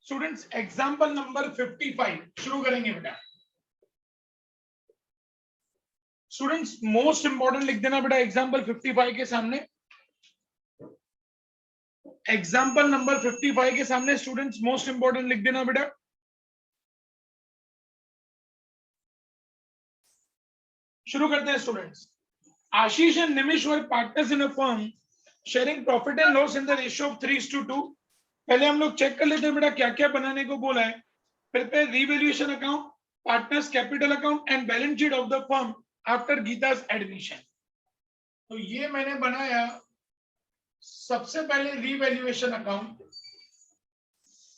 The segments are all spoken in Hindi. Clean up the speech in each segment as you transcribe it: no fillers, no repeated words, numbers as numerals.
स्टूडेंट्स एग्जाम्पल नंबर 55 शुरू करेंगे बेटा। स्टूडेंट्स मोस्ट इंपॉर्टेंट लिख देना बेटा एग्जाम्पल 55 के सामने। एग्जाम्पल नंबर 55 के सामने स्टूडेंट्स मोस्ट इंपॉर्टेंट लिख देना बेटा। शुरू करते हैं students. Ashish and Nimish were partners in a firm sharing profit and loss in the ratio of 3:2। पहले हम लोग चेक कर लेते हैं बेटा क्या क्या बनाने को बोला है। Prepare revaluation account, partners capital account and balance sheet of the firm after गीता's एडमिशन। तो ये मैंने बनाया सबसे पहले रीवैल्यूएशन अकाउंट,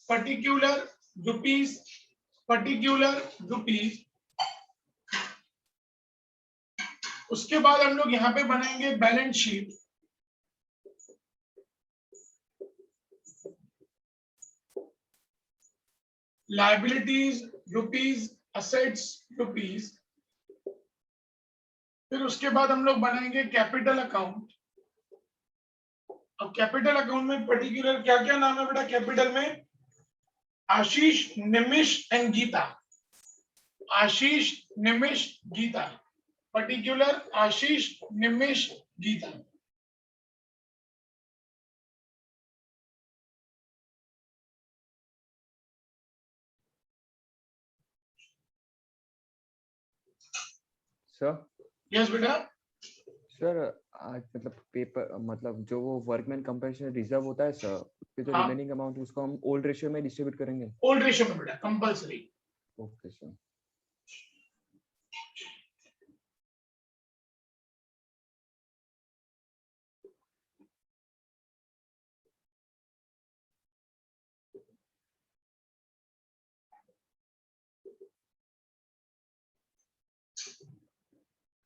पर्टिकुलर रुपीज। उसके बाद हम लोग यहां पे बनाएंगे balance sheet, liabilities rupees, assets rupees. फिर उसके बाद हम लोग बनाएंगे कैपिटल अकाउंट। अब कैपिटल अकाउंट में पर्टिकुलर क्या क्या नाम है बेटा कैपिटल में? Ashish, Nimish and Geeta. Ashish, Nimish, Geeta. Particular Ashish, Nimish, Geeta. Sir yes बेटा। सर आज मतलब पेपर मतलब जो वो वर्कमैन कंपनसेशन रिजर्व होता है सर, फिर तो हाँ। रिमेनिंग अमाउंट उसको हम ओल्ड रेशियो में डिस्ट्रीब्यूट करेंगे। ओल्ड रेशियो में बेटा compulsory. Okay sir.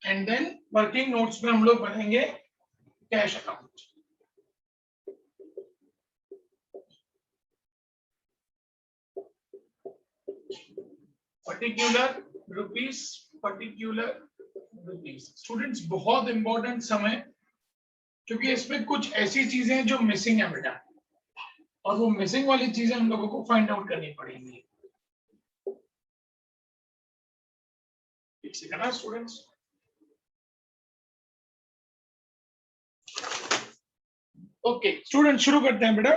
And then working notes में हम लोग बनाएंगे cash account. Particular rupees. Students बहुत इंपॉर्टेंट समय, क्योंकि इसमें कुछ ऐसी चीजें हैं जो मिसिंग है बेटा, और वो मिसिंग वाली चीजें हम लोगों को फाइंड आउट करनी पड़ेंगी। ठीक से करना स्टूडेंट्स। ओके स्टूडेंट शुरू करते हैं बेटा।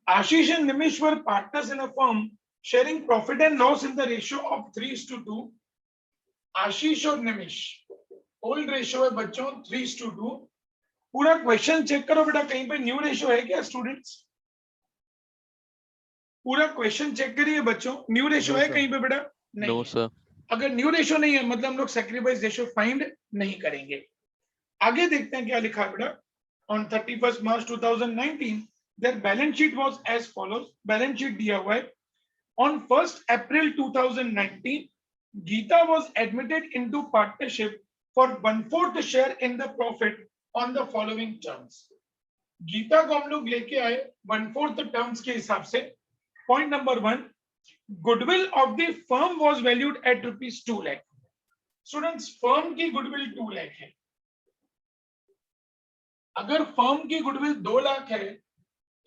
Ashish and Nimish were partners in a firm sharing profit and loss in the ratio of 3:2। Ashish और निमिष, ओल्ड रेशियो है बच्चों 3:2। पूरा क्वेश्चन चेक करो बेटा, कहीं पे न्यू रेशियो है क्या स्टूडेंट्स? पूरा क्वेश्चन चेक करिए बच्चों, न्यू रेशियो है कहीं पे बेटा? No sir. अगर न्यू रेशियो नहीं है मतलब हम लोग सैक्रिफाइस रेशियो फाइंड नहीं करेंगे। आगे देखते हैं क्या लिखा है बेटा। On 31st March 2019 their balance sheet was as follows। Balance sheet दिया हुआ है। On 1st April 2019 Geeta was admitted into partnership for 1/4 share in the profit on the following terms। Gita को हम लोग लेके आए 1/4 टर्म्स के हिसाब से। Point number 1, goodwill of the firm was valued at ₹2 lakh. Students firm की गुडविल 2 लाख है। अगर फर्म की गुडविल 2 लाख है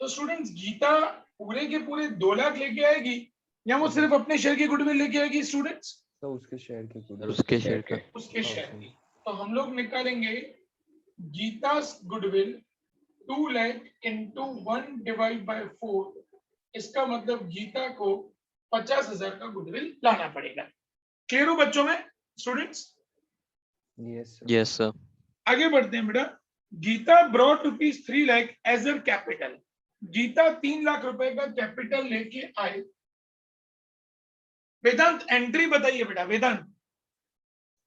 तो स्टूडेंट्स गीता पूरे के पूरे 2 लाख लेके आएगी या वो सिर्फ अपने शेयर की गुडविल लेके आएगी स्टूडेंट्स? तो उसके शेयर की उसके शेयर का। उसके शेयर की। तो हम लोग निकालेंगे गीता's गुडविल 2 लाख into 1/4। इसका मतलब गीता को 50,000 का गुडविल लाना पड़ेगा। क्लियर हो बच्चों में स्टूडेंट्स? Yes sir. आगे बढ़ते हैं बेटा। Geeta brought ₹3 lakh as a capital. Geeta 3 lakh रुपए का कैपिटल लेके आए। वेदांत एंट्री बताइए बेटा। वेदांत,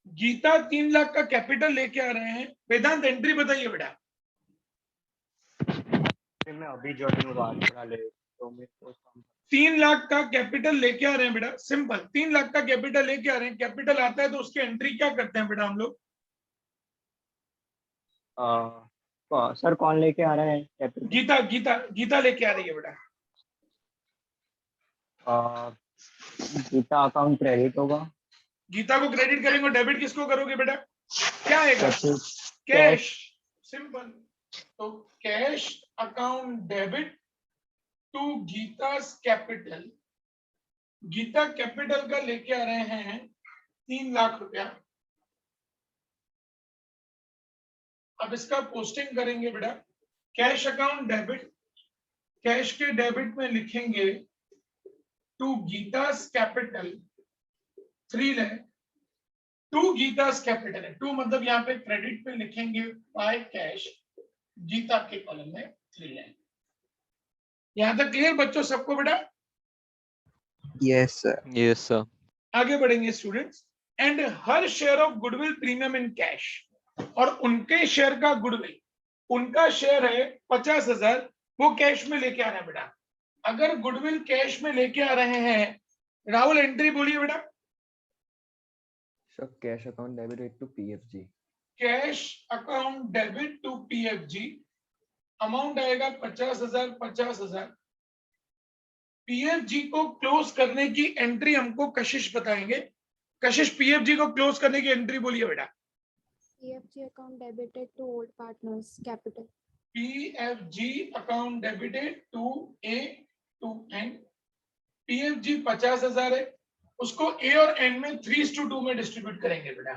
गीता 3 लाख का कैपिटल लेके आ रहे हैं, वेदांत एंट्री बताइए बेटा। मैं अभी ज्वाइन हुआ तो मैं 3 लाख का कैपिटल लेके आ रहे हैं बेटा। सिंपल 3 लाख का कैपिटल लेके आ रहे हैं। कैपिटल आता है तो उसकी एंट्री क्या करते हैं बेटा हम लोग? सर कौन लेके आ रहा है कैपिटल? गीता गीता गीता लेके आ रही है बेटा। गीता अकाउंट क्रेडिट होगा। गीता को क्रेडिट करेंगे, डेबिट किसको करोगे बेटा? क्या आएगा? कैश। कैश। सिंपल। तो cash account debit to Geeta's capital, Geeta capital का लेके आ रहे हैं 3 लाख रुपया। अब इसका पोस्टिंग करेंगे बेटा, कैश अकाउंट डेबिट, कैश के डेबिट में लिखेंगे to Geeta's capital 3 lakh, to Geeta's capital है, टू मतलब यहाँ पे क्रेडिट पे लिखेंगे बाय कैश, गीता के कॉलम में 3 लाख। यहां तक क्लियर बच्चों सबको बेटा? Yes, sir. Yes, sir. आगे बढ़ेंगे students. And her share of goodwill premium in cash, और उनके शेयर का गुडविल, उनका शेयर है 50,000, वो कैश में लेके आ रहे हैं बेटा। अगर गुडविल कैश में लेके आ रहे हैं, राहुल एंट्री बोलिए बेटा। Sir cash account debit to PFG, cash account debit to PFG, amount आएगा 50,000 50,000। पीएफजी को क्लोज करने की एंट्री हमको कशिश बताएंगे। कशिश पीएफजी को क्लोज करने की एंट्री बोलिए बेटा। PFG account debited to old partners capital. PFG account debited to A to N. PFG 50,000 है, उसको A और N में 3:2 में डिस्ट्रीब्यूट करेंगे बेटा,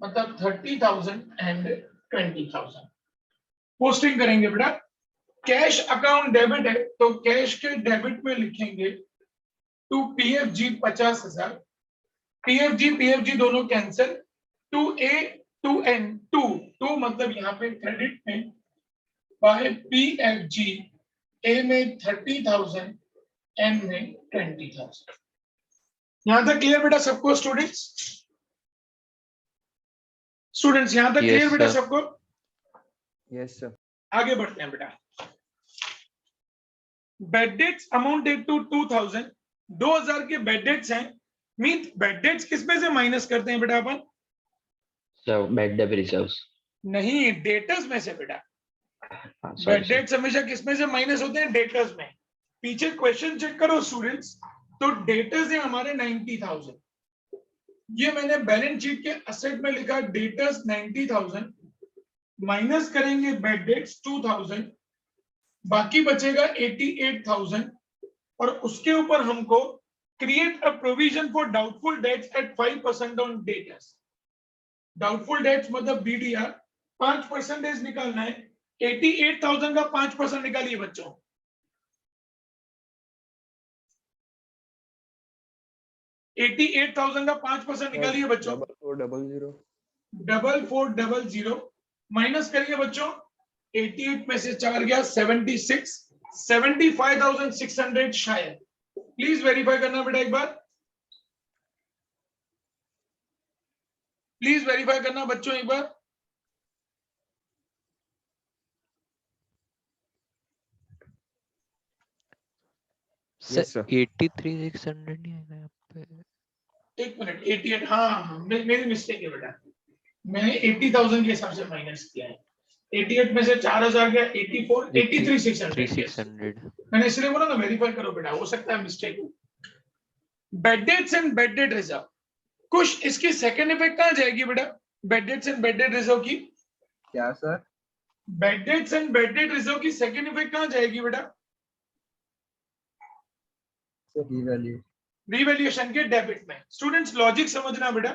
मतलब 30,000 and 20,000 पोस्टिंग करेंगे बेटा। कैश अकाउंट डेबिट है तो कैश के डेबिट में लिखेंगे टू PFG 50,000, PFG दोनों cancel, to A to N, to मतलब यहाँ पे क्रेडिट में बाय PFG, A में 30,000, N में 20,000। यहां तक क्लियर बेटा सबको स्टूडेंट्स? स्टूडेंट्स यहां तक Yes, क्लियर बेटा sir. सबको? Yes sir. आगे बढ़ते हैं बेटा। बेड डेट्स अमाउंटेड टू 2,000, 2,000 के बेड डेट्स हैं। मीन बेड डेट्स किसमें से माइनस करते हैं बेटा अपन? So bad debt reserves. नहीं, डेटर्स में से बेटा। Sorry, bed sir. डेट्स हमेशा किसमें से माइनस होते हैं? डेटर्स में। पीछे क्वेश्चन चेक करो स्टूडेंट्स, तो डेटर्स है हमारे 90,000, ये मैंने बैलेंस शीट के असेट में लिखा डेटर्स 90,000, माइनस करेंगे बेड डेट्स 2,000, बाकी बचेगा 88,000, और उसके ऊपर हमको create a provision for doubtful debts at 5% on debtors. Doubtful debts मतलब BDR 5% निकालना है। 88,000 का 5% निकालिए बच्चों। 88,000 का 5% निकालिए बच्चों। 4400 4400 माइनस करिए बच्चों। 88 में से 4 गया 76, 75,600 शायद। प्लीज वेरीफाई करना बेटा एक बार, प्लीज वेरीफाई करना बच्चों एक बार। Sir, Yes, sir. 83,600 नहीं आएगा यहाँ पे? एक मिनट, 88, हाँ मेरी मिस्टेक है बेटा, मैंने 80,000 के हिसाब से माइनस किया है। 88 में से 4,000 गया 84, 83,600 3,600. मैंने इसलिए बोला ना वेरीफाई करो बेटा, हो सकता है मिस्टेक हो। Bad debts and bed date reserve, कुछ इसकी सेकंड इफेक्ट कहाँ जाएगी बेटा? Bad debts and bed date reserve की, क्या sir? Bad debts and bed date reserve की सेकंड इफेक्ट कहाँ जाएगी बेटा? रीवैल्यू। रिवैल्यूएशन के डेबिट में। स्टूडेंट्स लॉजिक समझना बेटा,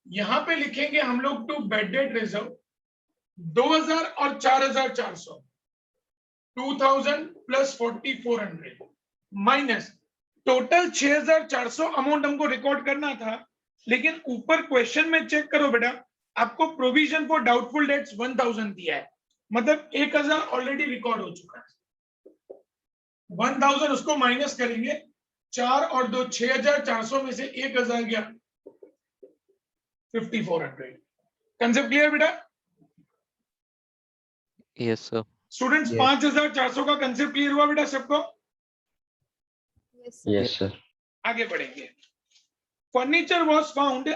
यहां पे लिखेंगे हम लोग टू बेड डेट रिजर्व 2,000 और 4,400, 2,000 प्लस 4,400 माइनस टोटल 6,400 अमाउंट हमको रिकॉर्ड करना था, लेकिन ऊपर क्वेश्चन में चेक करो बेटा, आपको प्रोविजन फॉर डाउटफुल डेट्स 1,000 दिया है, मतलब 1,000 ऑलरेडी रिकॉर्ड हो चुका है। 1,000 उसको माइनस करेंगे, 4 और 2 6,400 में से 1,000 गया 5,400। कंसेप्ट क्लियर बेटा? Yes, sir. Students Yes. 5,400 का कंसेप्ट क्लियर हुआ बेटा सबको? Yes, sir. Yes, sir. आगे बढ़ेंगे। Furniture was found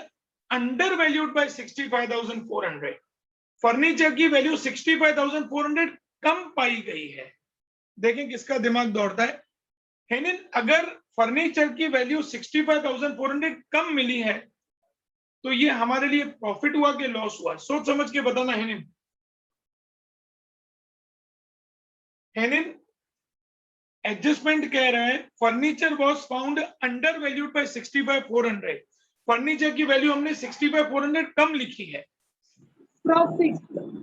under valued bye 65,400, furniture की वैल्यू 65,400 कम पाई गई है। देखें किसका दिमाग दौड़ता है। हेनिन, अगर फर्नीचर की वैल्यू 65,400 कम मिली है तो ये हमारे लिए प्रॉफिट हुआ कि लॉस हुआ? सोच समझ के बताना हेनिन। हेनिन एडजस्टमेंट कह रहा है furniture was found under valued bye 65,400। Furniture की वैल्यू हमने 65,400 कम लिखी है। प्रॉफिट।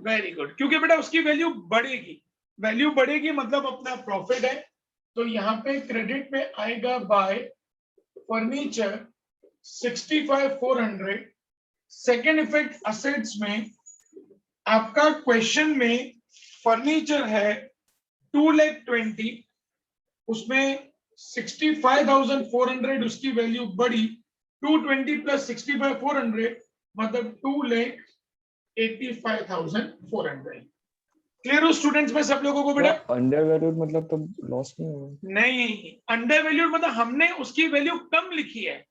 वेरी गुड, क्योंकि बेटा उसकी वैल्यू बढ़ेगी, वैल्यू बढ़ेगी मतलब अपना प्रॉफिट है, तो यहाँ पे क्रेडिट में आएगा bye furniture 65,400। Second effect assets में आपका क्वेश्चन में फर्नीचर है 2,20,000, उसमें 65,400 उसकी वैल्यू बढ़ी, 220 प्लस 65,400 मतलब 2,85,400। क्लियर हो स्टूडेंट्स में सब लोगों को बेटा? अंडर वैल्यूड मतलब तो लॉस नहीं होगा? नहीं, अंडर वैल्यूड मतलब हमने उसकी वैल्यू कम लिखी है,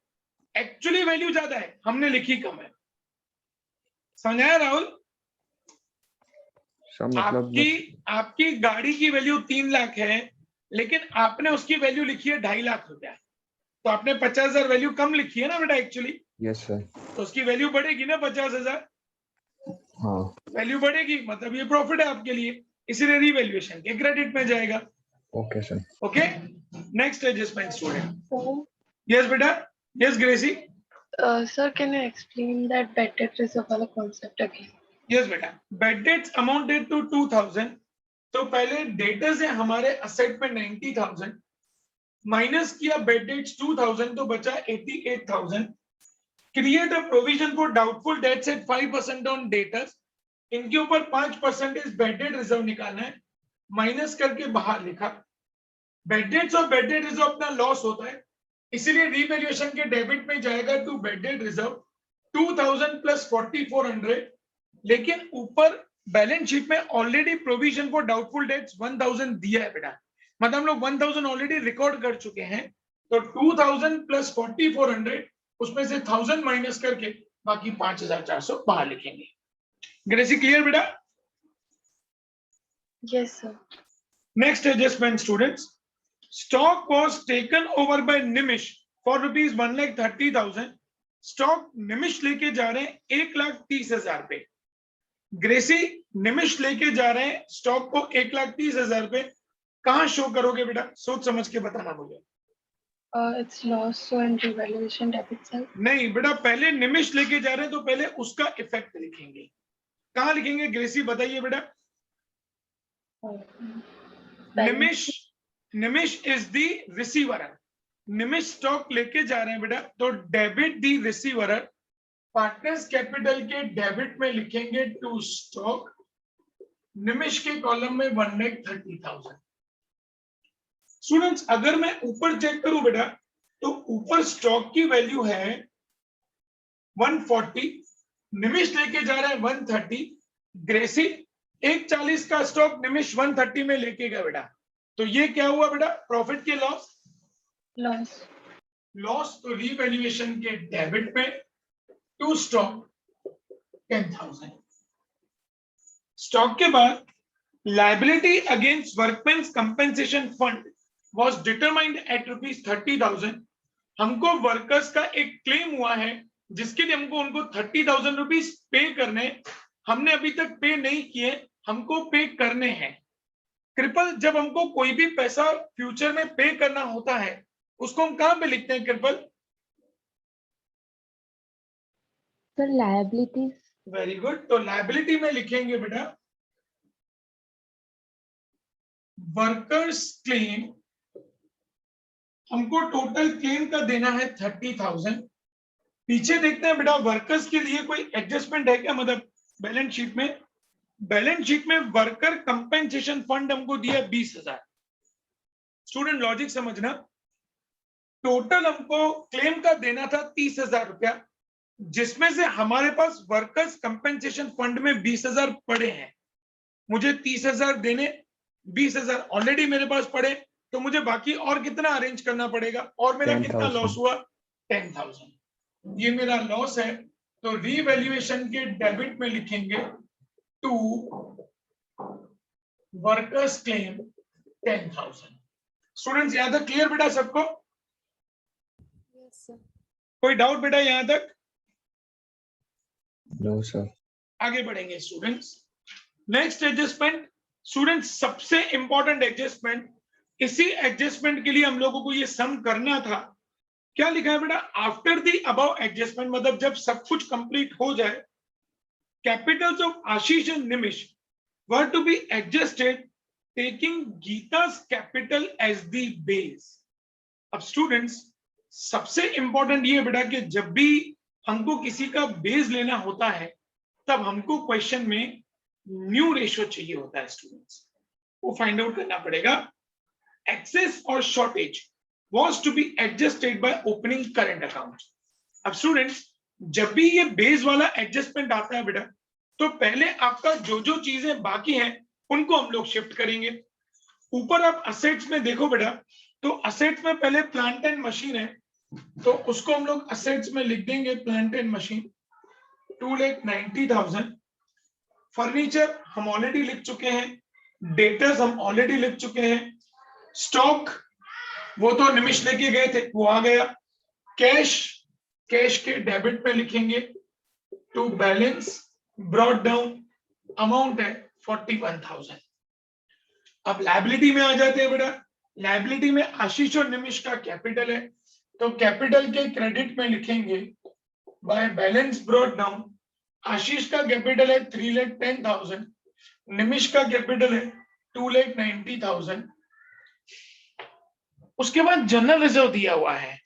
एक्चुअली वैल्यू ज्यादा है, हमने लिखी कम है। समझाया राहुल? मतलब आपकी गाड़ी की वैल्यू 3 लाख है, लेकिन आपने उसकी वैल्यू लिखी है 2.5 लाख रुपया, तो आपने 50,000 वैल्यू कम लिखी है ना बेटा एक्चुअली, यस सर। तो उसकी वैल्यू बढ़ेगी ना 50,000। हाँ वैल्यू बढ़ेगी मतलब ये प्रॉफिट है आपके लिए, इसीलिए रीवैल्यूएशन के क्रेडिट में जाएगा। Okay sir. Okay, next adjustment student. Yes बेटा, yes Gracy. Sir, can you explain that bad debt reserve वाला concept again? यस बेटा, बैड डेट्स अमाउंटेड टू 2,000, तो पहले डेटर्स है हमारे असेट में 90,000, माइनस किया बैड डेट्स 2,000 तो बचा 88,000। Create a provision for doubtful debts at 5% on debtors, इनके ऊपर 5% बैड डेट रिजर्व निकालना है, माइनस करके बाहर लिखा। बैड डेट्स और बैड डेट रिजर्व अपना लॉस होता है, इसीलिए रीवैल्यूएशन के डेबिट में जाएगा to bad debt reserve 2,000 plus 4,400, लेकिन ऊपर बैलेंस शीट में already provision for doubtful debts 1,000 दिया है बेटा, मतलब हम लोग 1,000 ऑलरेडी रिकॉर्ड कर चुके हैं, तो 2,000 प्लस 4,400 उसमें से 1,000 माइनस करके बाकी 5,400 बाहर लिखेंगे। ग्रेसी क्लियर बेटा? Yes, sir. Next adjustment students, stock was taken over by Nimish for rupees 1,30,000। Stock निमिष लेके जा रहे हैं 1,30,000 पे। ग्रेसी निमिष लेके जा रहे हैं स्टॉक को 1,30,000 पे, कहां शो करोगे बेटा? सोच समझ के बताना मुझे। It's loss, so in revaluation debit side. नहीं बेटा, पहले निमिष लेके जा रहे हैं तो पहले उसका इफेक्ट लिखेंगे। कहां लिखेंगे ग्रेसी बताइए बेटा? निमिष is the receiver, Nimish stock लेके जा रहे हैं बेटा, तो डेबिट दी रिसीवर, पार्टनर्स कैपिटल के डेबिट में लिखेंगे टू स्टॉक, निमिष के कॉलम में 1,30,000। स्टूडेंट्स अगर मैं ऊपर चेक करूं बेटा, तो ऊपर स्टॉक की वैल्यू है 140, निमिष लेके जा रहा है 130, ग्रेसी 140 का स्टॉक निमिष 130 में लेके गया बेटा, तो ये क्या हुआ बेटा? प्रॉफिट के लॉस? Loss. लॉस, तो रीवैल्यूएशन के डेबिट में टू स्टॉक 10,000। स्टॉक के बाद liability against workmen's compensation fund was determined at ₹30,000। हमको वर्कर्स का एक क्लेम हुआ है जिसके लिए हमको उनको 30,000 रुपीज पे करने, हमने अभी तक पे नहीं किए, हमको पे करने हैं। कृपल, जब हमको कोई भी पैसा फ्यूचर में पे करना होता है उसको हम कहां पे लिखते हैं Kripal? Sir, liabilities. Very good, तो लायबिलिटी में लिखेंगे बेटा वर्कर्स क्लेम, हमको टोटल क्लेम का देना है 30,000। पीछे देखते हैं बेटा वर्कर्स के लिए कोई एडजस्टमेंट है क्या, मतलब बैलेंस शीट में? बैलेंस शीट में वर्कर कंपेंसेशन फंड हमको दिया 20,000। स्टूडेंट लॉजिक समझना, टोटल हमको क्लेम का देना था 30,000 रुपया, जिसमें से हमारे पास वर्कर्स कंपेंसेशन फंड में 20,000 पड़े हैं, मुझे 30,000 देने, 20,000 ऑलरेडी मेरे पास पड़े, तो मुझे बाकी और कितना अरेंज करना पड़ेगा, और मेरा कितना लॉस हुआ? 10,000। ये मेरा लॉस है, तो रीवैल्यूएशन के डेबिट में लिखेंगे टू वर्कर्स क्लेम 10,000। स्टूडेंट्स यहां तक क्लियर बेटा सबको? Yes, sir. कोई डाउट बेटा यहां तक? No sir. आगे बढ़ेंगे स्टूडेंट्स। नेक्स्ट एडजस्टमेंट स्टूडेंट्स, सबसे इंपॉर्टेंट एडजस्टमेंट इसी एडजस्टमेंट के लिए हम लोगों को ये सम करना था। क्या लिखा है बेटा, आफ्टर द अबव एडजस्टमेंट, मतलब जब सब कुछ कंप्लीट हो जाए, capitals of Ashish and Nimish were to be adjusted taking गीता's कैपिटल एज द बेस। अब स्टूडेंट्स सबसे इंपॉर्टेंट ये बेटा कि जब भी हमको किसी का बेस लेना होता है तब हमको क्वेश्चन में न्यू रेशियो चाहिए होता है स्टूडेंट्स, वो फाइंड आउट करना पड़ेगा। एक्सेस और shortage was to be adjusted by opening current account. अब स्टूडेंट्स जब भी ये बेस वाला एडजस्टमेंट आता है बेटा, तो पहले आपका जो जो चीजें बाकी हैं उनको हम लोग शिफ्ट करेंगे। ऊपर आप असेट्स में देखो बेटा, तो असेट्स में पहले प्लांट एंड मशीन है, तो उसको हम लोग असेट्स में लिख देंगे प्लांट एंड मशीन 2,90,000। फर्नीचर हम ऑलरेडी लिख चुके हैं, डेटर्स हम ऑलरेडी लिख चुके हैं, स्टॉक वो तो निमिष लेके गए थे, वो आ गया। कैश, कैश के डेबिट में लिखेंगे to balance brought down, amount है 41,000। अब लायबिलिटी में आ जाते हैं बेटा, लायबिलिटी में आशीष और निमिष का कैपिटल है, तो कैपिटल के क्रेडिट में लिखेंगे बाय बैलेंस ब्रॉट डाउन, आशीष का कैपिटल है 3,10,000, निमिष का कैपिटल है 2,90,000। उसके बाद जनरल रिजर्व दिया हुआ है।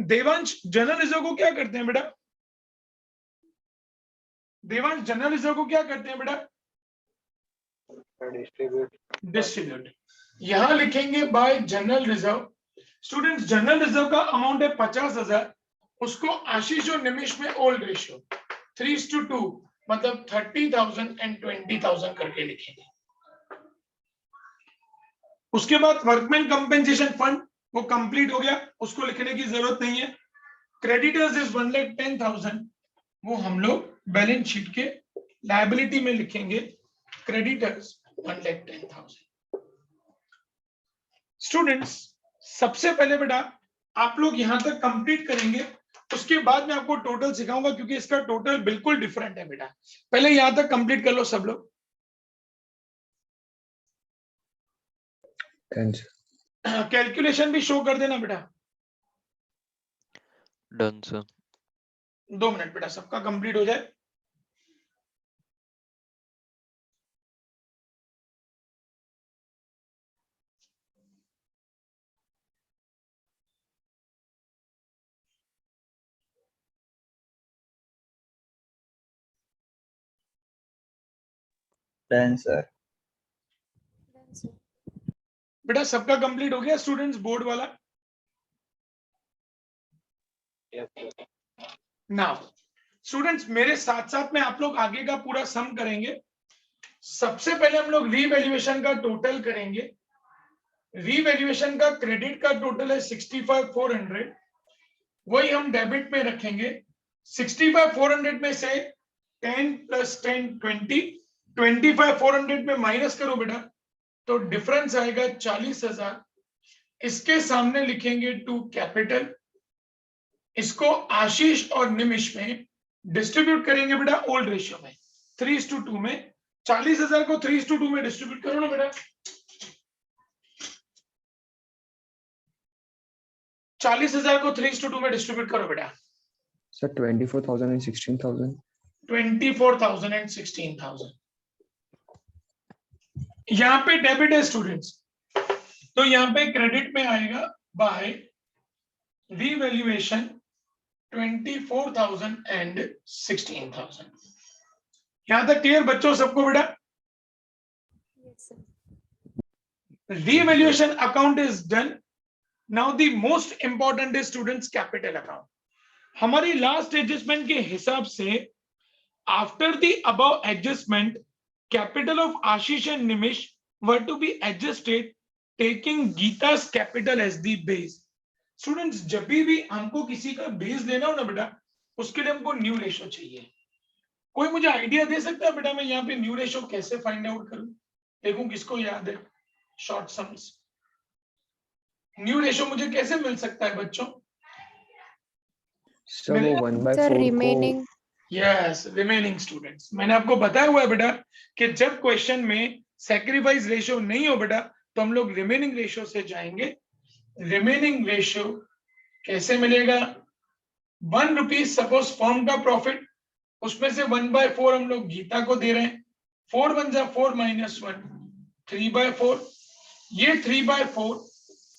देवांश जनरल रिजर्व को क्या करते हैं बेटा, देवांश जनरल रिजर्व को क्या करते हैं बेटा, डिस्ट्रीब्यूट। यहां लिखेंगे bye general reserve. Students general reserve का अमाउंट है 50,000, उसको आशीष और निमिष में ओल्ड रेशियो 3:2 मतलब 30,000 एंड 20,000 करके लिखेंगे। उसके बाद वर्कमैन कंपेंसेशन फंड वो कंप्लीट हो गया, उसको लिखने की जरूरत नहीं है। क्रेडिटर्स इज 1,10,000, वो हम लोग बैलेंस शीट के लायबिलिटी में लिखेंगे क्रेडिटर्स 1,10,000। स्टूडेंट्स सबसे पहले बेटा आप लोग यहां तक कंप्लीट करेंगे, उसके बाद मैं आपको टोटल सिखाऊंगा क्योंकि इसका टोटल बिल्कुल डिफरेंट है बेटा। पहले यहां तक कंप्लीट कर लो सब लोग। कैलकुलेशन भी शो कर देना बेटा। Done sir. 2 मिनट बेटा, सबका कंप्लीट हो जाए। Done sir. Done, sir. बेटा सबका कंप्लीट हो गया स्टूडेंट्स, बोर्ड वाला। नाउ स्टूडेंट्स मेरे साथ साथ में आप लोग आगे का पूरा सम करेंगे। सबसे पहले हम लोग रीवैल्यूएशन का टोटल करेंगे। रीवैल्यूएशन का क्रेडिट का टोटल है 65,400, वही हम डेबिट में रखेंगे। 65,400 में से 10 + 10 20, 25,400 में माइनस करो बेटा तो डिफरेंस आएगा 40,000। इसके सामने लिखेंगे टू कैपिटल। इसको आशीष और निमिष में डिस्ट्रीब्यूट करेंगे बेटा ओल्ड रेशियो में 3:2 में। 40,000 को 3:2 में डिस्ट्रीब्यूट करो ना बेटा। 40,000 को 3:2 में डिस्ट्रीब्यूट करो बेटा। Sir 24,000 and 16,000। 24,000 and 16,000। यहां पे डेबिट है स्टूडेंट्स, तो यहां पे क्रेडिट में आएगा बाय रीवैल्यूएशन 24,000 and 16,000। यहां तक क्लियर बच्चों सबको बेटा? Yes, sir. Revaluation account is done. Now the most important is students capital account. हमारी लास्ट एडजस्टमेंट के हिसाब से after the above adjustment capital of Ashish and Nimish were to be adjusted taking गीता's capital as the base. Students जब भी हमको किसी का बेस लेना हो ना बेटा, उसके लिए हमको न्यू रेशो चाहिए। कोई मुझे आइडिया दे सकता है बेटा मैं यहाँ पे न्यू रेशो कैसे फाइंड आउट करूं? देखूं किसको याद है शॉर्ट सम्स। न्यू रेशो मुझे कैसे मिल सकता है बच्चों? सर वो 1/4 Sir, को remaining. यस रिमेनिंग स्टूडेंट्स, मैंने आपको बताया हुआ है बेटा कि जब क्वेश्चन में सैक्रिफाइस रेशियो नहीं हो बेटा तो हम लोग रिमेनिंग रेशियो से जाएंगे। रिमेनिंग रेशियो कैसे मिलेगा? 1 रुपीज सपोज फर्म का प्रॉफिट, उसमें से 1/4 हम लोग गीता को दे रहे हैं। 4 1 जा 4 - 1, 3/4। ये 3/4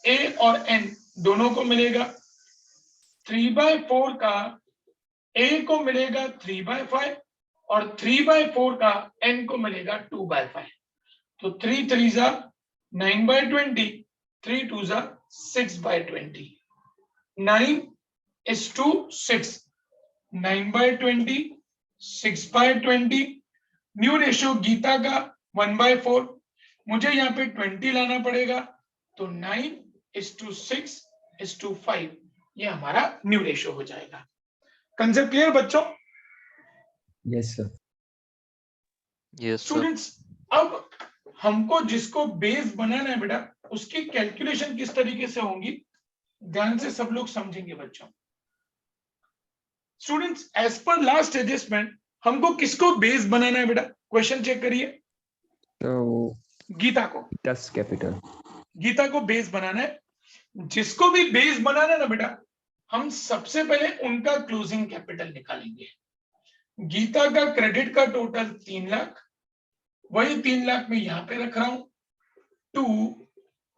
ए और एन दोनों को मिलेगा। 3/4 का ए को मिलेगा 3/5 और 3/4 का एन को मिलेगा 2/5। तो 3 3 जा 9/20, 3 2 जा 6/20। 9:6, 9/20, 6/20। न्यू रेशियो गीता का 1/4, मुझे यहाँ पे 20 लाना पड़ेगा, तो 9:6:5 ये हमारा न्यू रेशियो हो जाएगा। कंसेप्ट क्लियर बच्चों? Yes sir. Yes sir. Students, अब हमको जिसको बेस बनाना है बेटा, उसकी कैलकुलेशन किस तरीके से होंगी, ध्यान से सब लोग समझेंगे बच्चों। स्टूडेंट्स, एज पर लास्ट एडजस्टमेंट हमको किसको बेस बनाना है बेटा? क्वेश्चन चेक करिए। तो गीता को, दस कैपिटल। गीता को बेस बनाना है। जिसको भी बेस बनाना है ना बेटा, हम सबसे पहले उनका क्लोजिंग कैपिटल निकालेंगे। गीता का क्रेडिट का टोटल 3 लाख, वही 3 लाख में यहां पे रख रहा हूं। टू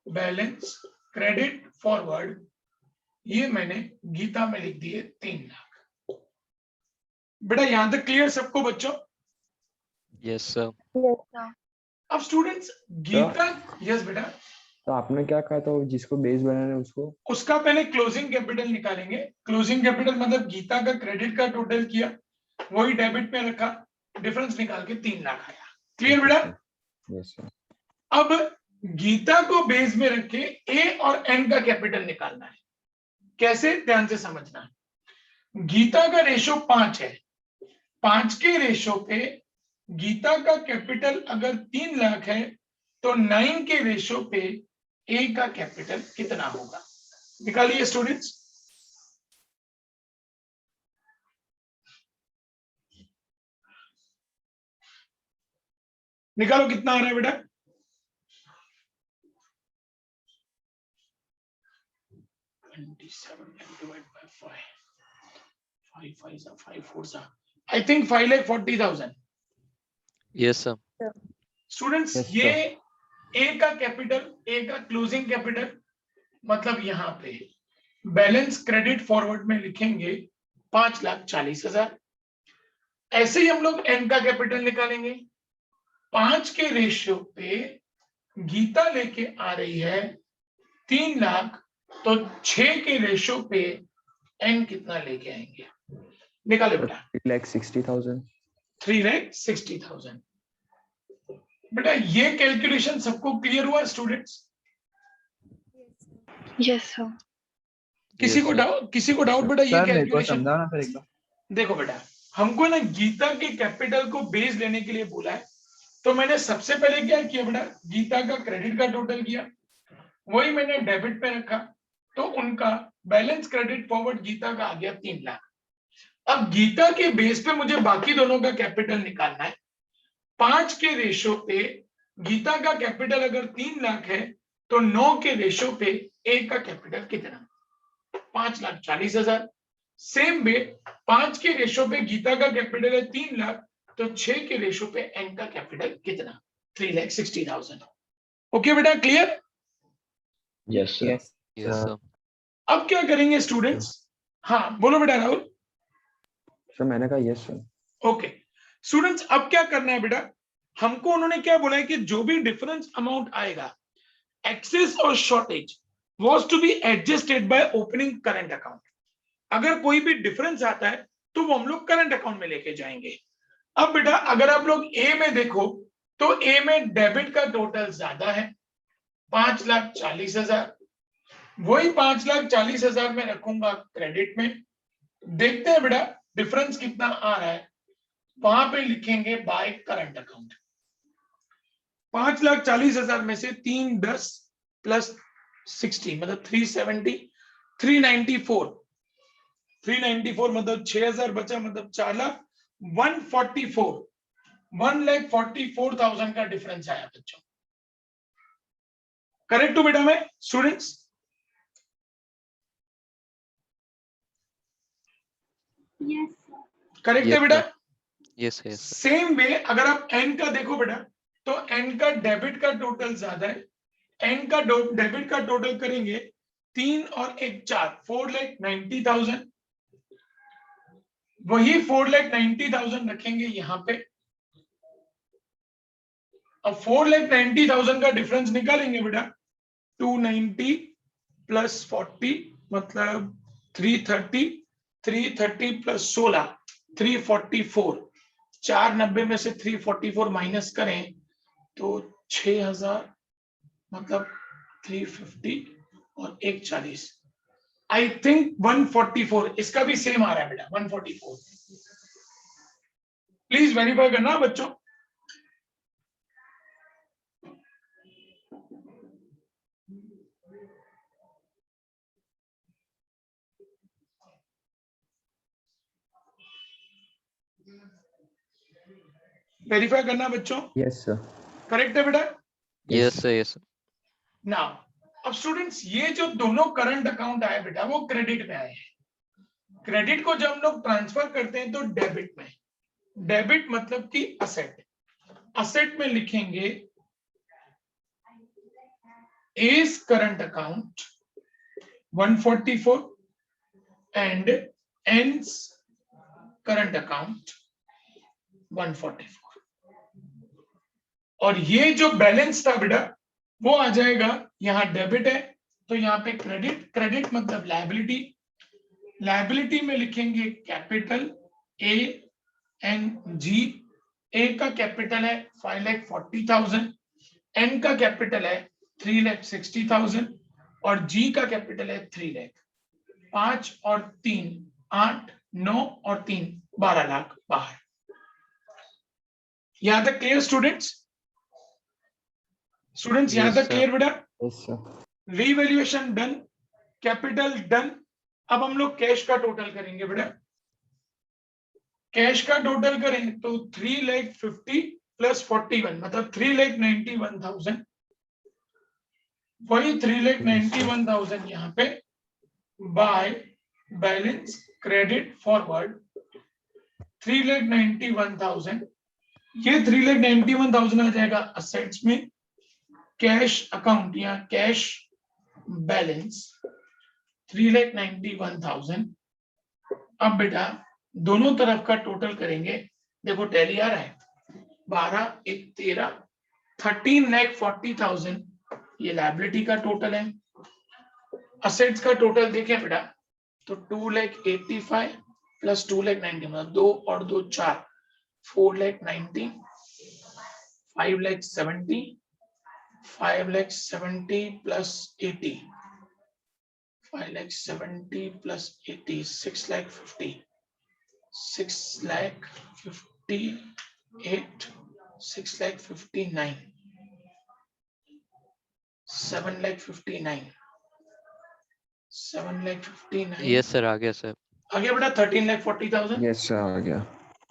बैलेंस क्रेडिट फॉरवर्ड, ये मैंने गीता में लिख दिए 3 लाख। बेटा यहां तक क्लियर सबको बच्चों? Yes sir. अब स्टूडेंट्स गीता, यस बेटा, तो आपने क्या कहा था, जिसको बेस बनाना है उसको? उसका पहले क्लोजिंग कैपिटल निकालेंगे। क्लोजिंग कैपिटल मतलब गीता का क्रेडिट का टोटल किया, वही डेबिट में रखा, डिफरेंस निकाल के 3 लाख आया। क्लियर बेटा? Yes sir. अब गीता को बेस में रख के ए और एन का कैपिटल निकालना है। कैसे? ध्यान से समझना। गीता का रेशो 5 है, 5 के रेशो पे गीता का कैपिटल अगर 3 लाख है, तो 9 के रेशो पे ए का कैपिटल कितना होगा? निकालिए स्टूडेंट्स। निकालो कितना आ रहा है बेटा? 27 divided by 5. 5 5 5 4 I think 5,40,000. Yes sir. Students Yes, ये ए का कैपिटल, ए का क्लोजिंग कैपिटल, मतलब यहां पे बैलेंस क्रेडिट फॉरवर्ड में लिखेंगे 5,40,000। ऐसे ही हम लोग एन का कैपिटल निकालेंगे। 5 के रेशियो पे गीता लेके आ रही है 3 लाख, तो 6 के रेशियो पे एन कितना लेके आएंगे? निकालो बेटा। 3,60,000। 3,60,000। बेटा ये कैलकुलेशन सबको क्लियर हुआ स्टूडेंट्स? Yes, sir. किसी को डाउट बेटा? ये सर मेरे को कैलकुलेशन समझाओ ना फिर एक बार। देखो बेटा, हमको ना गीता के कैपिटल को बेस लेने के लिए बोला है, तो मैंने सबसे पहले क्या किया बेटा, गीता का क्रेडिट का टोटल किया, वही मैंने डेबिट पे रखा, तो उनका बैलेंस क्रेडिट फॉरवर्ड गीता का आ गया 3 लाख। अब गीता के बेस पे मुझे बाकी दोनों का कैपिटल निकालना है। 5 के रेशो पे गीता का कैपिटल अगर 3 लाख है, तो 9 के रेशो पे ए का कैपिटल कितना? 5,40,000। सेम वे 5 के रेशो पे गीता का कैपिटल है 3 लाख, तो 6 के रेशो पे एन का कैपिटल कितना? 3,60,000। ओके बेटा, clear? Yes, sir. Yes yes sir. अब क्या करेंगे स्टूडेंट्स? हाँ बोलो बेटा राहुल। सर मैंने कहा यस सर। ओके स्टूडेंट्स, अब क्या करना है बेटा, हमको उन्होंने क्या बोला है कि जो भी डिफरेंस अमाउंट आएगा, एक्सेस और shortage, was to be adjusted by opening current account. अगर कोई भी डिफरेंस आता है तो वो हम लोग करंट अकाउंट में लेके जाएंगे। अब बेटा अगर आप लोग ए में देखो, तो ए में डेबिट का टोटल ज्यादा है 5,40,000, वही 5,40,000 में रखूंगा क्रेडिट में। देखते हैं बेटा डिफरेंस कितना आ रहा है, वहां पे लिखेंगे बाय करंट अकाउंट। 5,40,000 में से 3 10 प्लस 60 मतलब 370, 394 मतलब 6,000 बचा, मतलब 1,44,000 का डिफरेंस आया बच्चों। करेक्ट हो बेटा मैं स्टूडेंट्स? Yes. करेक्ट है Yes, बेटा? sir. Yes, yes, sir. Same way अगर आप एन का देखो बेटा तो एन का डेबिट का टोटल ज्यादा है, एन का डेबिट का टोटल करेंगे 3 और 1 4 4,90,000, वही 4,90,000 रखेंगे यहाँ पे। अब 4,90,000 का डिफरेंस निकालेंगे बेटा, 290 प्लस 40 मतलब 330, 330 प्लस 16 344, 490 में से 344 माइनस करें तो 6,000 मतलब 350 और 140, आई थिंक 144, इसका भी सेम आ रहा है बेटा 144। प्लीज वेरीफाई करना बच्चों। वेरीफाई करना बच्चों। Yes sir. करेक्ट है बेटा? Yes, sir. Yes, sir. Now अब स्टूडेंट्स ये जो दोनों करंट अकाउंट आए बेटा वो क्रेडिट में आए हैं। क्रेडिट को जब हम लोग ट्रांसफर करते हैं तो डेबिट में, डेबिट मतलब कि असेट, असेट में लिखेंगे is current account 144 and ends current account 144, और ये जो बैलेंस था बेटा वो आ जाएगा, यहाँ डेबिट है तो यहाँ पे क्रेडिट, क्रेडिट मतलब लायबिलिटी, लायबिलिटी में लिखेंगे कैपिटल ए एन जी, ए का कैपिटल है 5,40,000, एन का कैपिटल है 3,60,000 और जी का कैपिटल है 3 लाख। 5 और 3 8, 9 और 3 12 लाख बाहर। यहां तक क्लियर स्टूडेंट्स? स्टूडेंट्स यहां Yes, तक sir. क्लियर बेटा? Yes sir. Revaluation done, capital done. अब हम लोग कैश का टोटल करेंगे बेटा। कैश का टोटल करें तो 3,50,000 प्लस 41 मतलब 3,91,000, वही 3,91,000 यहाँ पे बाय बैलेंस क्रेडिट फॉरवर्ड 3,91,000, ये 3,91,000 आ जाएगा असेट्स में, कैश अकाउंट या कैश बैलेंस 3,91,000। अब बेटा दोनों तरफ का टोटल करेंगे, देखो टैली आ रहा है 12 1 13, 13,40,000 ये लायबिलिटी का टोटल है। असेट्स का टोटल देखें बेटा तो 2,85,000 प्लस 2,90,000 मतलब 2 और 2 4, 4,90,000, 5,70,000, 5,70,000 plus 80, 5,70,000 plus 80, 6,50,000, 6,58,000, 6,59,000, 7,59,000, 7,59,000। Yes, sir. आ गया sir. आगे बेटा 13,40,000। यस सर आ गया।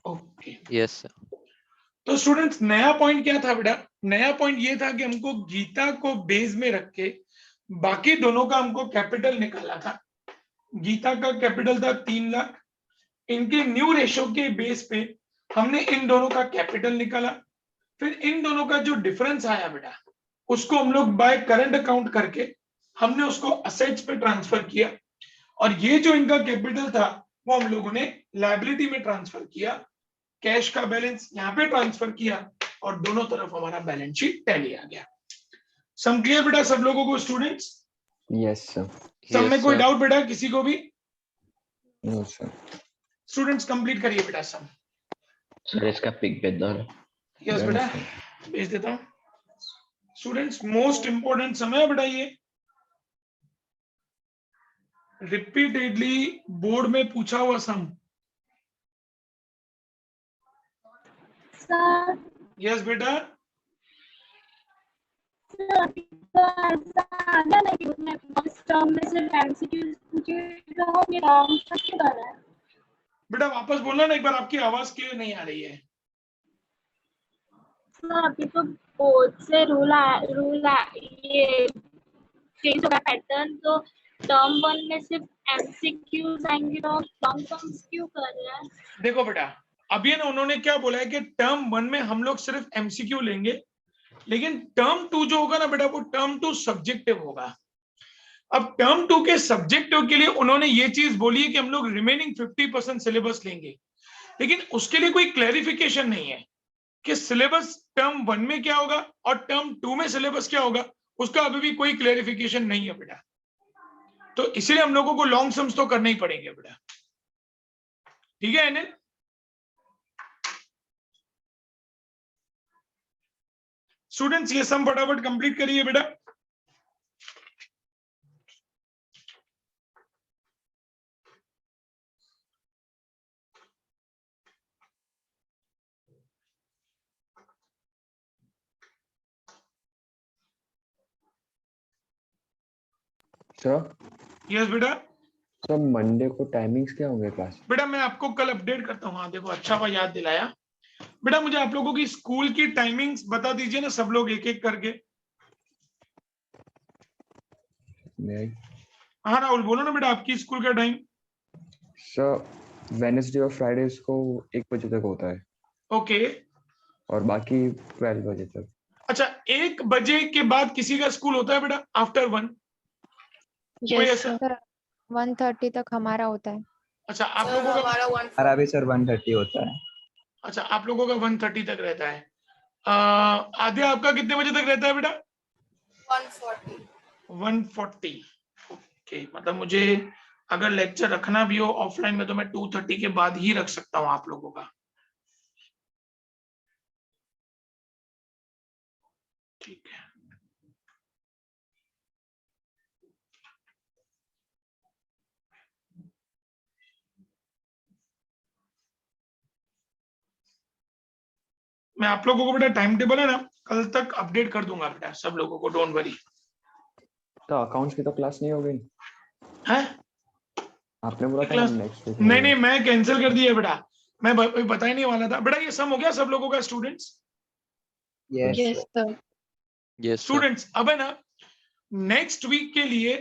Okay Yes, sir. तो स्टूडेंट्स नया पॉइंट क्या था बेटा? नया पॉइंट ये था कि हमको गीता को बेस में रख के बाकी दोनों का हमको कैपिटल निकाला था। गीता का कैपिटल था 3 लाख, इनके न्यू रेशो के बेस पे हमने इन दोनों का कैपिटल निकाला, फिर इन दोनों का जो डिफरेंस आया बेटा उसको हम लोग बाय करंट अकाउंट करके हमने उसको असेट्स पे ट्रांसफर किया, और ये जो इनका कैपिटल था वो हम लोगों ने लायबिलिटी में ट्रांसफर किया, कैश का बैलेंस यहाँ पे ट्रांसफर किया और दोनों तरफ हमारा बैलेंस शीट टैली आ गया। सम क्लियर बेटा सब लोगों को स्टूडेंट्स? Yes sir. सब Yes, में कोई sir. डाउट बेटा किसी को भी? No sir. स्टूडेंट्स कंप्लीट करिए बेटा सम। सर इसका पिक भेज दो ना। यस बेटा भेज देता हूँ। स्टूडेंट्स मोस्ट इंपोर्टेंट समय है बेटा ये, रिपीटेडली बोर्ड में पूछा हुआ सम। Sir, यस बेटा आना नहीं उसमें फर्स्ट टर्म में सिर्फ एमसीक्यूज पूछे रहोगे, राउंड तक कर रहा है। बेटा वापस बोलना ना एक बार, आपकी आवाज क्लियर नहीं आ रही है। सर अभी तो बोर्ड से रूल ये चेंज होगा पैटर्न, तो टर्म 1 में सिर्फ एमसीक्यूज आएंगे, तो लॉन्ग टर्म्स क्यों कर रहे हैं? देखो बेटा, अभी ना उन्होंने क्या बोला है कि टर्म 1 में हम लोग सिर्फ एमसीक्यू लेंगे, लेकिन टर्म 2 जो होगा ना बेटा, वो टर्म 2 सब्जेक्टिव होगा। अब टर्म 2 के सब्जेक्टिव के लिए उन्होंने ये चीज बोली है कि हम लोग रिमेनिंग 50% सिलेबस लेंगे, लेकिन उसके लिए कोई क्लैरिफिकेशन नहीं है कि सिलेबस टर्म 1 में क्या होगा और टर्म 2 में सिलेबस क्या होगा, उसका अभी भी कोई क्लैरिफिकेशन नहीं है बेटा। तो इसीलिए हम लोगों को लॉन्ग सम्स तो करने ही पड़ेंगे बेटा, ठीक है एनएल? स्टूडेंट्स ये सम फटाफट कंप्लीट करिए बेटा। सर यस बेटा। सर मंडे को टाइमिंग्स क्या होंगे क्लास? बेटा मैं आपको कल अपडेट करता हूँ। हाँ देखो, अच्छा हुआ याद दिलाया बेटा। मुझे आप लोगों की स्कूल की टाइमिंग्स बता दीजिए ना, सब लोग एक एक करके। हाँ राहुल बोलो ना बेटा, आपकी स्कूल का टाइम। सर वेडनेसडे और फ्राइडेज को 1 बजे तक होता है। ओके। और बाकी 12 बजे तक। अच्छा, 1 बजे के बाद किसी का स्कूल होता है बेटा आफ्टर 1? कोई Yes, ऐसा? sir. 1:30 तक हमारा होता है। अच्छा आप लोगों का? हमारा भी सर 1:30 होता है। अच्छा आप लोगों का 1:30 तक रहता है। आद्या आपका कितने बजे तक रहता है बेटा? 1:40। ओके, मतलब मुझे अगर लेक्चर रखना भी हो ऑफलाइन में तो मैं 2:30 के बाद ही रख सकता हूँ आप लोगों का। ठीक है। मैं आप लोगों को बेटा टाइम टेबल है ना कल तक अपडेट कर दूंगा बेटा, सब लोगों को, डोंट वरी। तो अकाउंट्स की तो क्लास नहीं होगी? है आपने बोला था क्लास? Next week. नहीं मैं कैंसिल कर दिया बेटा, मैं बता ही नहीं वाला था बेटा। ये सम हो गया सब लोगों का students? Yes yes, sir. Yes sir. Students अब है ना नेक्स्ट वीक के लिए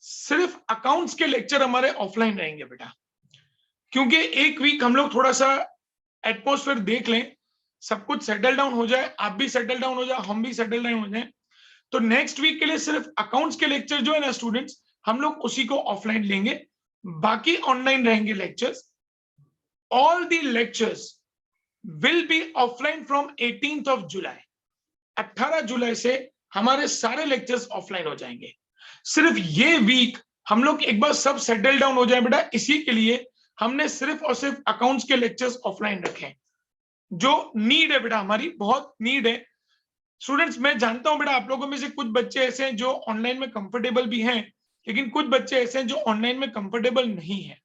सिर्फ अकाउंट्स के लेक्चर हमारे ऑफलाइन रहेंगे बेटा, क्योंकि एक वीक हम लोग थोड़ा सा एटमॉस्फेयर देख लें, सब कुछ सेटल डाउन हो जाए, आप भी सेटल डाउन हो जाए, हम भी सेटल डाउन हो जाए। तो नेक्स्ट वीक के लिए सिर्फ अकाउंट्स के लेक्चर जो है ना स्टूडेंट्स, हम लोग उसी को ऑफलाइन लेंगे, बाकी ऑनलाइन रहेंगे lectures. All the lectures will be offline from 18th of July। 18 जुलाई से हमारे सारे लेक्चर्स ऑफलाइन हो जाएंगे। सिर्फ ये वीक हम लोग एक बार सब सेटल डाउन हो जाए बेटा, इसी के लिए हमने सिर्फ और सिर्फ अकाउंट्स के लेक्चर्स ऑफलाइन रखे, जो नीड है बेटा, हमारी बहुत नीड है। स्टूडेंट्स मैं जानता हूं बेटा आप लोगों में से कुछ बच्चे ऐसे हैं जो ऑनलाइन में कंफर्टेबल भी हैं, लेकिन कुछ बच्चे ऐसे हैं जो ऑनलाइन में कंफर्टेबल नहीं है।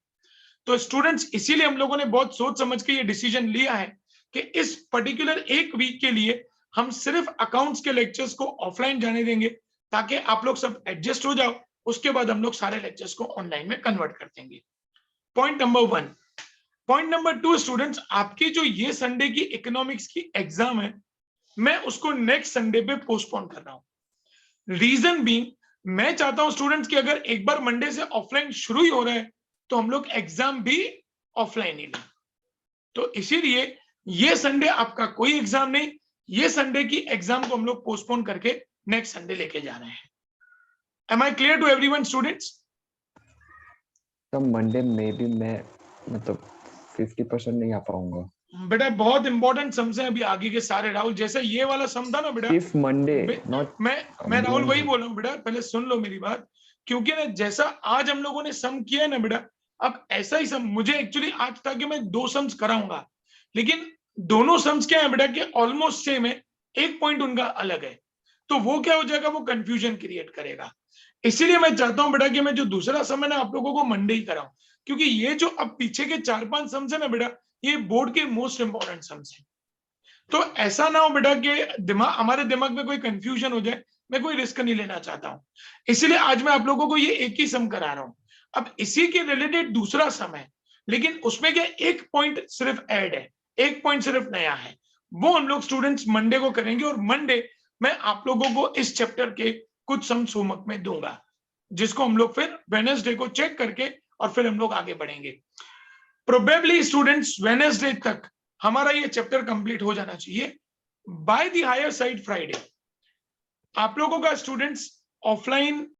तो स्टूडेंट्स इसीलिए हम लोगों ने बहुत सोच समझ के ये डिसीजन लिया है कि इस पर्टिकुलर एक वीक के लिए हम सिर्फ अकाउंट्स के लेक्चर्स को ऑफलाइन जाने देंगे, ताकि आप लोग सब एडजस्ट हो जाओ। उसके बाद हम लोग सारे लेक्चर्स को ऑनलाइन में कन्वर्ट कर देंगे। Point number 1। Point number 2 students, आपकी जो ये संडे की इकोनॉमिक्स की एग्जाम है, मैं उसको नेक्स्ट संडे पे पोस्टपोन कर रहा हूं। रीजन बीइंग, मैं चाहता हूं स्टूडेंट्स कि अगर एक बार मंडे से ऑफलाइन शुरू ही हो रहा है तो हम लोग एग्जाम भी ऑफलाइन ही लें। तो इसीलिए ये संडे आपका कोई एग्जाम नहीं, ये संडे की एग्जाम को हम लोग पोस्टपोन करके नेक्स्ट संडे लेके जा रहे हैं। Am I clear to everyone students? तो मंडे में भी मैं मतलब 50% नहीं आ पाऊंगा बेटा। बहुत इंपॉर्टेंट सम्स हैं अभी आगे के सारे राहुल, जैसे ये वाला सम था ना बेटा, इफ मंडे नॉट। मैं राहुल वही बोल रहा हूँ बेटा, पहले सुन लो मेरी बात। क्योंकि ना जैसा आज हम लोगों ने सम किया है ना बेटा, अब ऐसा ही सम मुझे एक्चुअली आज था कि मैं 2 सम्स कराऊंगा, लेकिन दोनों सम्स क्या है बेटा कि ऑलमोस्ट सेम है, एक पॉइंट उनका अलग है। तो वो क्या हो जाएगा, वो कंफ्यूजन क्रिएट करेगा। इसीलिए मैं चाहता हूं बेटा कि मैं जो दूसरा सम है ना आप लोगों को मंडे ही कराऊं, क्योंकि ये जो अब पीछे के 4-5 सम्स है ना बेटा, ये बोर्ड के मोस्ट इंपॉर्टेंट सम्स हैं। तो ऐसा ना हो बेटा कि हमारे दिमाग में कोई कंफ्यूजन हो जाए, मैं कोई रिस्क नहीं लेना चाहता हूं। इसलिए आज मैं आप लोगों को ये एक ही सम करा रहा हूं। अब इसी के रिलेटेड दूसरा सम है, लेकिन उसमें क्या एक पॉइंट सिर्फ ऐड है, एक पॉइंट सिर्फ नया है, वो हम लोग स्टूडेंट्स मंडे को करेंगे। और मंडे मैं आप लोगों को इस चैप्टर के कुछ सम्स होमवर्क में दूंगा। जिसको हम लोग फिर वेडनेसडे को चेक करके और फिर हम लोग आगे बढ़ेंगे। प्रोबेबली स्टूडेंट्स वेडनेसडे तक हमारा ये चैप्टर कंप्लीट हो जाना चाहिए। By the higher side Friday आप लोगों का स्टूडेंट्स ऑफलाइन